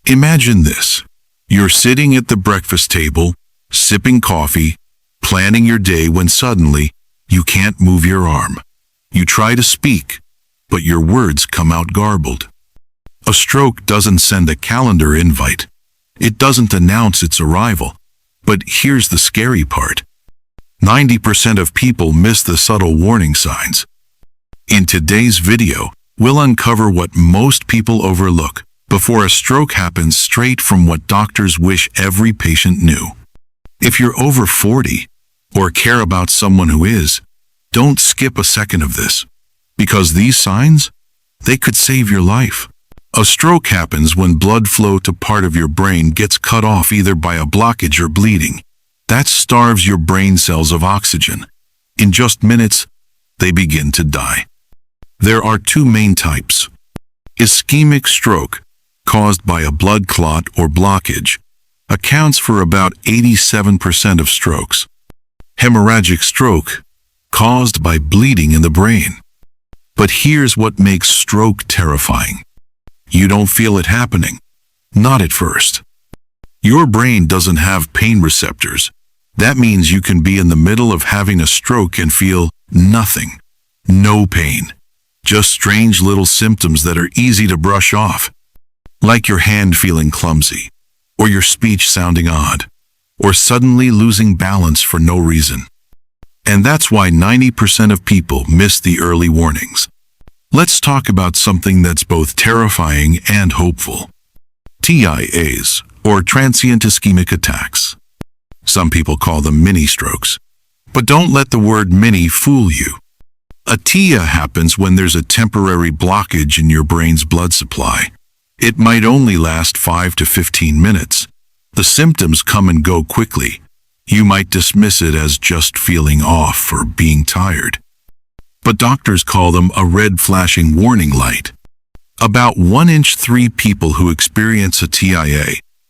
Imagine this. You're sitting at the breakfast table, sipping coffee, planning your day when suddenly you can't move your arm. You try to speak, but your words come out garbled. A stroke doesn't send a calendar invite. It doesn't announce its arrival. But here's the scary part. 90% of people miss the subtle warning signs. In today's video, we'll uncover what most people overlook before a stroke happens, straight from what doctors wish every patient knew. If you're over 40 or care about someone who is, don't skip a second of this, because these signs, they could save your life. A stroke happens when blood flow to part of your brain gets cut off, either by a blockage or bleeding. That starves your brain cells of oxygen. In just minutes, they begin to die. There are two main types. Ischemic stroke, caused by a blood clot or blockage, accounts for about 87% of strokes. Hemorrhagic stroke, caused by bleeding in the brain. But here's what makes stroke terrifying. You don't feel it happening. Not at first. Your brain doesn't have pain receptors. That means you can be in the middle of having a stroke and feel nothing. No pain. Just strange little symptoms that are easy to brush off. Like your hand feeling clumsy, or your speech sounding odd, or suddenly losing balance for no reason. And that's why 90% of people miss the early warnings. Let's talk about something that's both terrifying and hopeful. TIAs, or transient ischemic attacks. Some people call them mini strokes. But don't let the word mini fool you. A TIA happens when there's a temporary blockage in your brain's blood supply. It might only last 5 to 15 minutes. The symptoms come and go quickly. You might dismiss it as just feeling off or being tired. But doctors call them a red flashing warning light. About 1 in 3 people who experience a TIA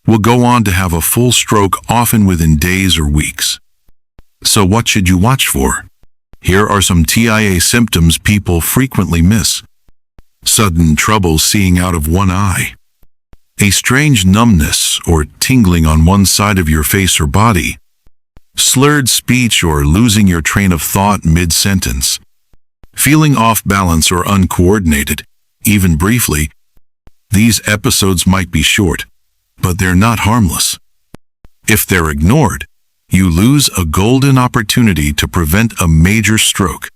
will go on to have a full stroke, often within days or weeks. So what should you watch for? Here are some TIA symptoms people frequently miss. Sudden trouble seeing out of one eye. A strange numbness or tingling on one side of your face or body. Slurred speech or losing your train of thought mid-sentence. Feeling off balance or uncoordinated, even briefly. These episodes might be short, but they're not harmless. If they're ignored, you lose a golden opportunity to prevent a major stroke.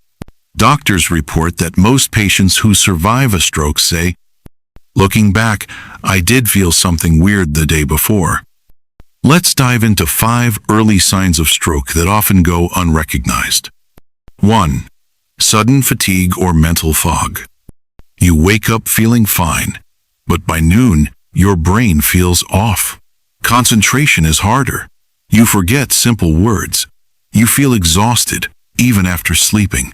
Doctors report that most patients who survive a stroke say, "Looking back, I did feel something weird the day before." Let's dive into 5 early signs of stroke that often go unrecognized. 1. Sudden fatigue or mental fog. You wake up feeling fine, but by noon, your brain feels off. Concentration is harder. You forget simple words. You feel exhausted, even after sleeping.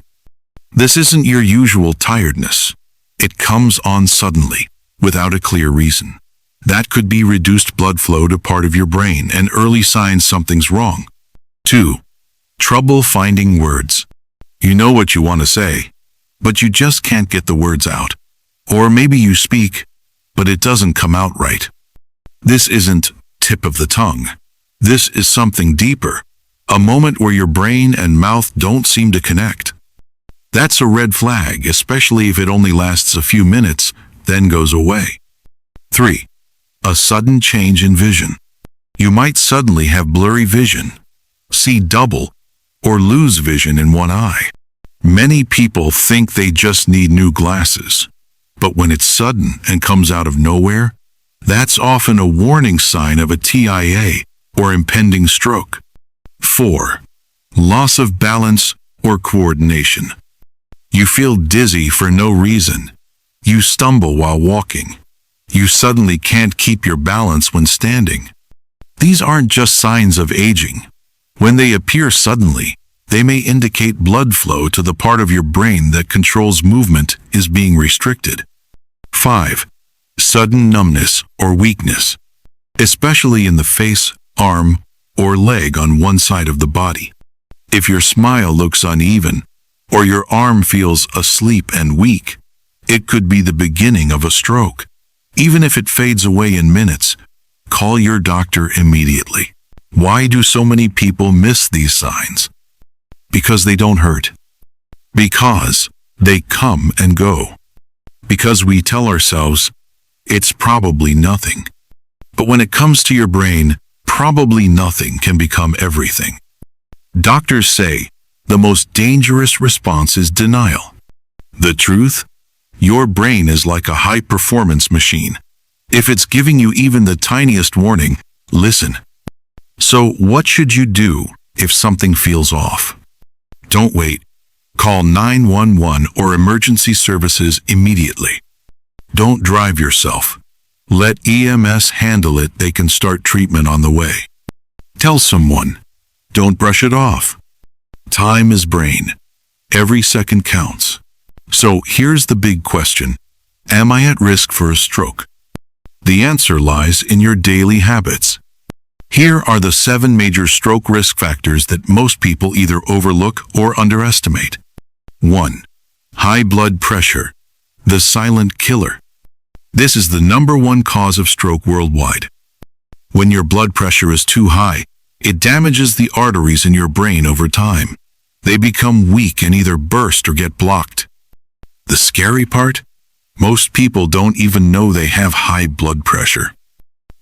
This isn't your usual tiredness. It comes on suddenly, without a clear reason. That could be reduced blood flow to part of your brain, and early signs something's wrong. 2. Trouble finding words. You know what you want to say, but you just can't get the words out. Or maybe you speak, but it doesn't come out right. This isn't tip of the tongue. This is something deeper. A moment where your brain and mouth don't seem to connect. That's a red flag, especially if it only lasts a few minutes, then goes away. 3. A sudden change in vision. You might suddenly have blurry vision, see double, or lose vision in one eye. Many people think they just need new glasses, but when it's sudden and comes out of nowhere, that's often a warning sign of a TIA or impending stroke. 4. Loss of balance or coordination. You feel dizzy for no reason. You stumble while walking. You suddenly can't keep your balance when standing. These aren't just signs of aging. When they appear suddenly, they may indicate blood flow to the part of your brain that controls movement is being restricted. 5. Sudden numbness or weakness, especially in the face, arm, or leg on one side of the body. If your smile looks uneven, or your arm feels asleep and weak, it could be the beginning of a stroke. Even if it fades away in minutes, call your doctor immediately. Why do so many people miss these signs? Because they don't hurt. Because they come and go. Because we tell ourselves, it's probably nothing. But when it comes to your brain, probably nothing can become everything. Doctors say the most dangerous response is denial. The truth? Your brain is like a high-performance machine. If it's giving you even the tiniest warning, listen. So what should you do if something feels off? Don't wait. Call 911 or emergency services immediately. Don't drive yourself. Let EMS handle it. They can start treatment on the way. Tell someone. Don't brush it off. Time is brain. Every second counts. So here's the big question. Am I at risk for a stroke? The answer lies in your daily habits. Here are the 7 major stroke risk factors that most people either overlook or underestimate. 1. High blood pressure, the silent killer. This is the #1 cause of stroke worldwide. When your blood pressure is too high, it damages the arteries in your brain over time. They become weak and either burst or get blocked. The scary part? Most people don't even know they have high blood pressure.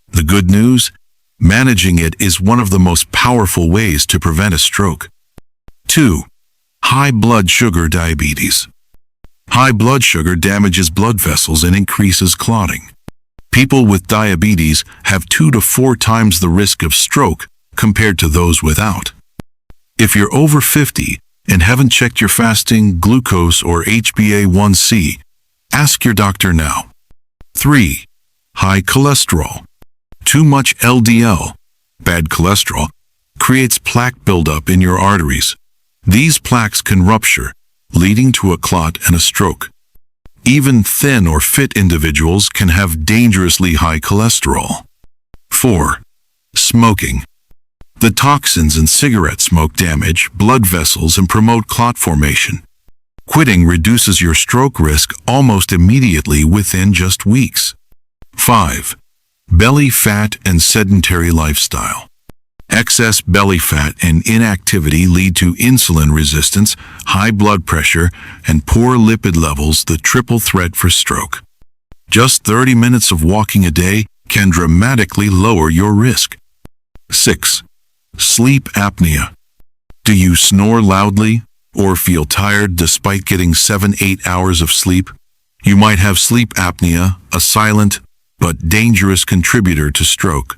The good news? Managing it is one of the most powerful ways to prevent a stroke. 2. High blood sugar diabetes. High blood sugar damages blood vessels and increases clotting. People with diabetes have 2 to 4 times the risk of stroke compared to those without. If you're over 50 and haven't checked your fasting, glucose, or HbA1c, ask your doctor now. 3. High cholesterol. Too much LDL, bad cholesterol, creates plaque buildup in your arteries. These plaques can rupture, leading to a clot and a stroke. Even thin or fit individuals can have dangerously high cholesterol. 4. Smoking. The toxins in cigarette smoke damage blood vessels and promote clot formation. Quitting reduces your stroke risk almost immediately within just weeks. 5. Belly fat and sedentary lifestyle. Excess belly fat and inactivity lead to insulin resistance, high blood pressure, and poor lipid levels, the triple threat for stroke. Just 30 minutes of walking a day can dramatically lower your risk. 6. Sleep apnea. Do you snore loudly or feel tired despite getting 7-8 hours of sleep? You might have sleep apnea, a silent but dangerous contributor to stroke.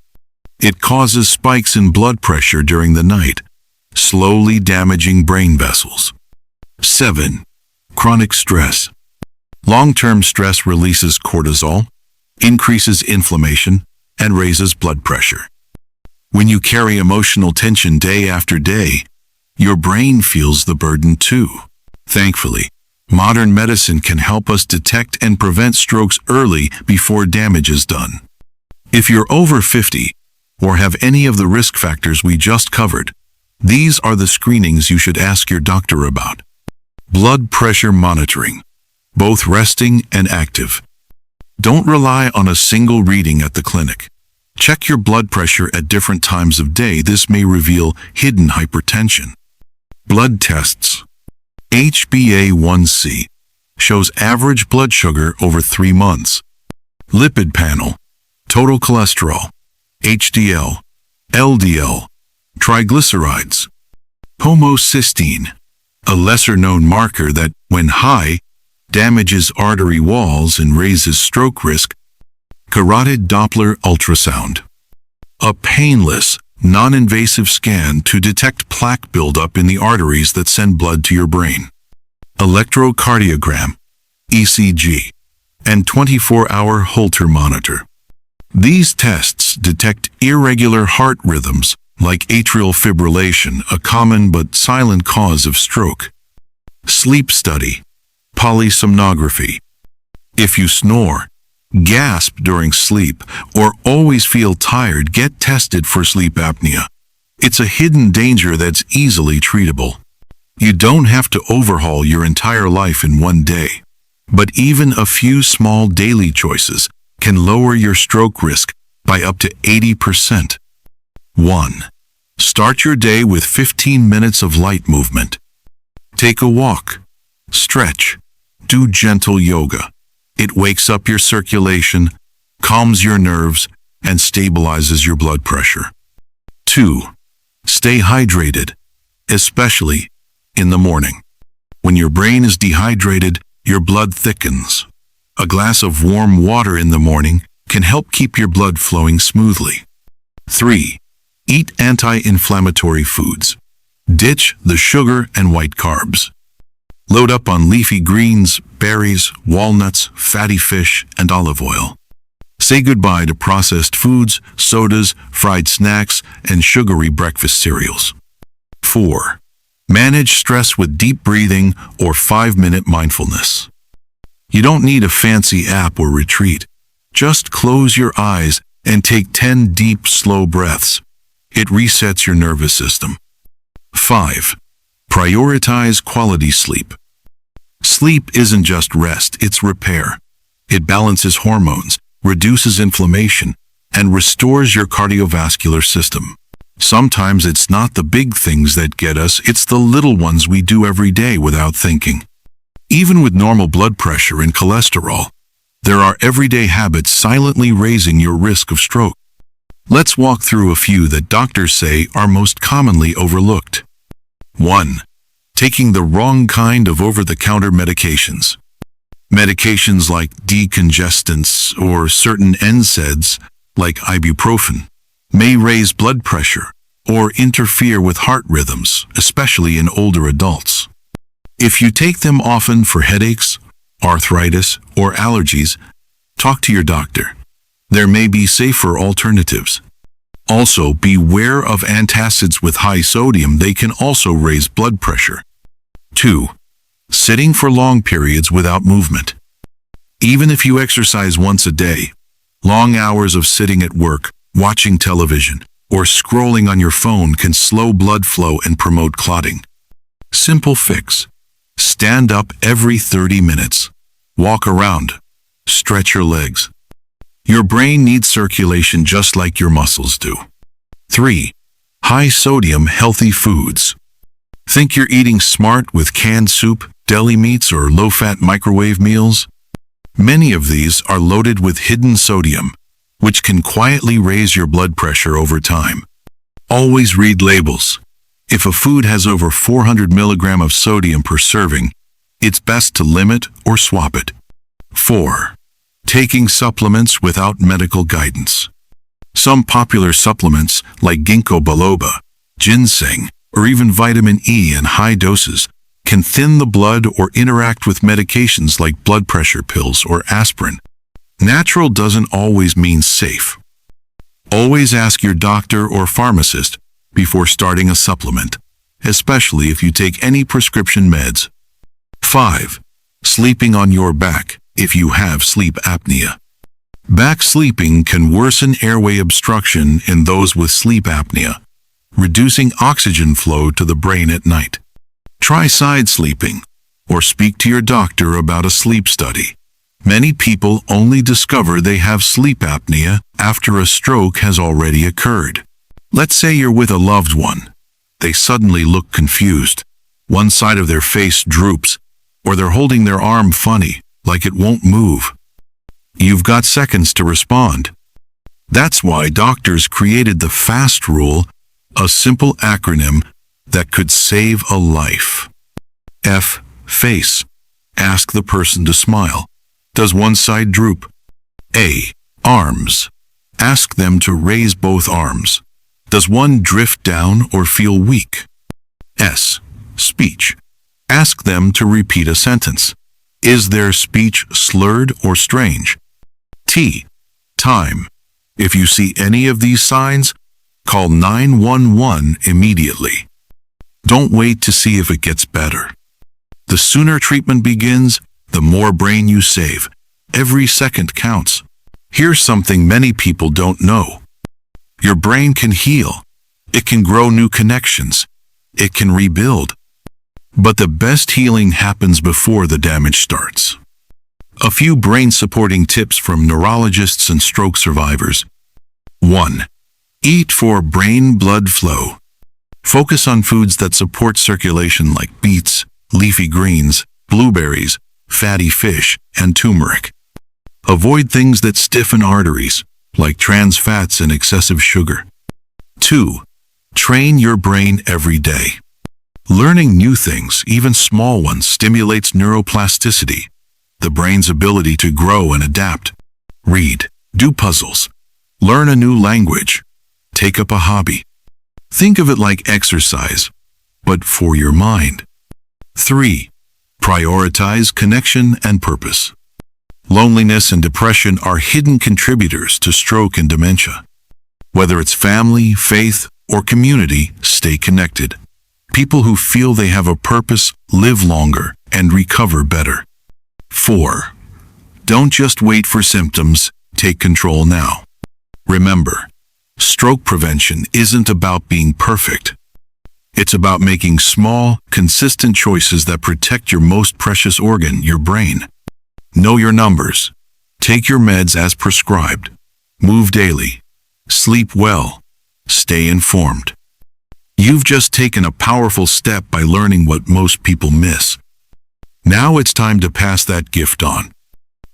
It causes spikes in blood pressure during the night, slowly damaging brain vessels. 7. Chronic stress. Long-term stress releases cortisol, increases inflammation, and raises blood pressure. When you carry emotional tension day after day, your brain feels the burden too. Thankfully, modern medicine can help us detect and prevent strokes early before damage is done. If you're over 50 or have any of the risk factors we just covered, these are the screenings you should ask your doctor about. Blood pressure monitoring, both resting and active. Don't rely on a single reading at the clinic. Check your blood pressure at different times of day. This may reveal hidden hypertension. Blood tests. HbA1c shows average blood sugar over 3 months. Lipid panel. Total cholesterol, HDL, LDL, triglycerides. Homocysteine, a lesser-known marker that, when high, damages artery walls and raises stroke risk. Carotid Doppler ultrasound, a painless, non-invasive scan to detect plaque buildup in the arteries that send blood to your brain. Electrocardiogram, ECG, and 24-hour Holter monitor. These tests detect irregular heart rhythms like atrial fibrillation, a common but silent cause of stroke. Sleep study, polysomnography. If you snore, gasp during sleep, or always feel tired, get tested for sleep apnea. It's a hidden danger that's easily treatable. You don't have to overhaul your entire life in one day, but even a few small daily choices can lower your stroke risk by up to 80%. 1. Start your day with 15 minutes of light movement. Take a walk, stretch, do gentle yoga. It wakes up your circulation, calms your nerves, and stabilizes your blood pressure. 2. Stay hydrated, especially in the morning. When your brain is dehydrated, your blood thickens. A glass of warm water in the morning can help keep your blood flowing smoothly. 3. Eat anti-inflammatory foods. Ditch the sugar and white carbs. Load up on leafy greens, berries, walnuts, fatty fish, and olive oil. Say goodbye to processed foods, sodas, fried snacks, and sugary breakfast cereals. 4. Manage stress with deep breathing or 5-minute mindfulness. You don't need a fancy app or retreat. Just close your eyes and take 10 deep, slow breaths. It resets your nervous system. 5. Prioritize quality sleep. Sleep isn't just rest, it's repair. It balances hormones, reduces inflammation, and restores your cardiovascular system. Sometimes it's not the big things that get us, it's the little ones we do every day without thinking. Even with normal blood pressure and cholesterol, there are everyday habits silently raising your risk of stroke. Let's walk through a few that doctors say are most commonly overlooked. 1. Taking the wrong kind of over-the-counter medications. Medications like decongestants or certain NSAIDs, like ibuprofen, may raise blood pressure or interfere with heart rhythms, especially in older adults. If you take them often for headaches, arthritis, or allergies, talk to your doctor. There may be safer alternatives. Also, beware of antacids with high sodium. They can also raise blood pressure. 2. Sitting for long periods without movement. Even if you exercise once a day, long hours of sitting at work, watching television, or scrolling on your phone can slow blood flow and promote clotting. Simple fix. Stand up every 30 minutes. Walk around. Stretch your legs. Your brain needs circulation just like your muscles do. 3. High sodium healthy foods. Think you're eating smart with canned soup, deli meats, or low-fat microwave meals? Many of these are loaded with hidden sodium, which can quietly raise your blood pressure over time. Always read labels. If a food has over 400 milligrams of sodium per serving, it's best to limit or swap it. 4. Taking supplements without medical guidance. Some popular supplements like ginkgo biloba, ginseng, or even vitamin E in high doses can thin the blood or interact with medications like blood pressure pills or aspirin. Natural doesn't always mean safe. Always ask your doctor or pharmacist before starting a supplement, especially if you take any prescription meds. 5. Sleeping on your back if you have sleep apnea. Back sleeping can worsen airway obstruction in those with sleep apnea, reducing oxygen flow to the brain at night. Try side sleeping, or speak to your doctor about a sleep study. Many people only discover they have sleep apnea after a stroke has already occurred. Let's say you're with a loved one. They suddenly look confused. One side of their face droops, or they're holding their arm funny, like it won't move. You've got seconds to respond. That's why doctors created the FAST rule, a simple acronym that could save a life. F. Face. Ask the person to smile. Does one side droop? A. Arms. Ask them to raise both arms. Does one drift down or feel weak? S. Speech. Ask them to repeat a sentence. Is their speech slurred or strange? T. Time. If you see any of these signs, call 911 immediately. Don't wait to see if it gets better. The sooner treatment begins, the more brain you save. Every second counts. Here's something many people don't know. Your brain can heal. It can grow new connections. It can rebuild. But the best healing happens before the damage starts. A few brain-supporting tips from neurologists and stroke survivors. 1. Eat for brain blood flow. Focus on foods that support circulation like beets, leafy greens, blueberries, fatty fish, and turmeric. Avoid things that stiffen arteries, like trans fats and excessive sugar. 2. Train your brain every day. Learning new things, even small ones, stimulates neuroplasticity, the brain's ability to grow and adapt. Read, do puzzles, learn a new language, take up a hobby. Think of it like exercise, but for your mind. 3. Prioritize connection and purpose. Loneliness and depression are hidden contributors to stroke and dementia. Whether it's family, faith, or community, stay connected. People who feel they have a purpose live longer and recover better. 4. Don't just wait for symptoms, take control now. Remember, stroke prevention isn't about being perfect. It's about making small, consistent choices that protect your most precious organ, your brain. Know your numbers. Take your meds as prescribed. Move daily. Sleep well. Stay informed. You've just taken a powerful step by learning what most people miss. Now it's time to pass that gift on.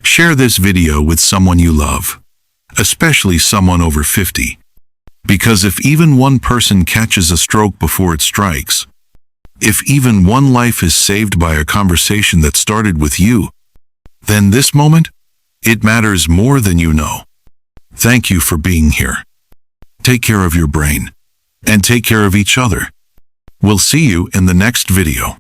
Share this video with someone you love, especially someone over 50. Because if even one person catches a stroke before it strikes, if even one life is saved by a conversation that started with you, then this moment, it matters more than you know. Thank you for being here. Take care of your brain, and take care of each other. We'll see you in the next video.